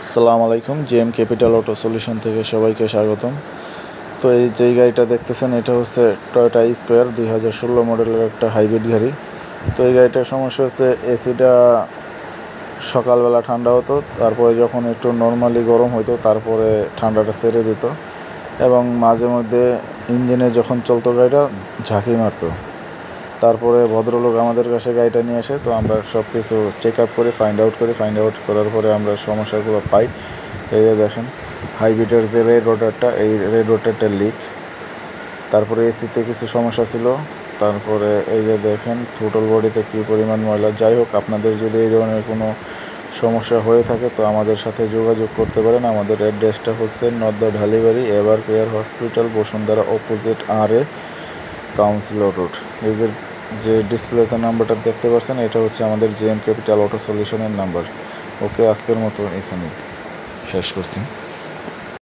আসসালামু আলাইকুম। JM capital auto solution থেকে সবাইকে স্বাগতম। তো এই যেই গাড়িটা দেখতেছেন এটা হচ্ছে টয়োটা স্কোয়ার 2016 মডেলের একটা হাইব্রিড গাড়ি। তো এই গাড়িটার সমস্যা হচ্ছে এসিটা সকালবেলা ঠান্ডা হতো, তারপরে যখন একটু নর্মালি গরম হতো তারপরে ঠান্ডাটা ছেড়ে দিত, এবং মাঝে মধ্যে ইঞ্জিনে যখন চলতো গাড়িটা ঝাঁকি মারতো। তারপরে ভদ্রলোক আমাদের কাছে গাড়িটা নিয়ে আসে, তো আমরা সব কিছু চেক আপ করে ফাইন্ড আউট করার পরে আমরা সমস্যাগুলো পাই। এই যে দেখেন হাইব্রিডের যে রেড রোটারটা, এই রেড রোটারটা লিক। তারপরে এসিতে কিছু সমস্যা ছিল। তারপরে এই যে দেখেন থ্রোটল বডিতে কী পরিমাণ ময়লা। যাই হোক, আপনাদের যদি এই ধরনের কোনো সমস্যা হয়ে থাকে তো আমাদের সাথে যোগাযোগ করতে পারেন। আমাদের অ্যাড্রেসটা হচ্ছে north Dhalibari Evercare hospital, Bashundhara opposite RA councillor road. এই যে ডিসপ্লেতে নাম্বারটা দেখতে পাচ্ছেন, এটা হচ্ছে আমাদের জেএম ক্যাপিটাল অটো সলিউশনের নাম্বার। ওকে, আজকের মতো এখানেই শেষ করছি।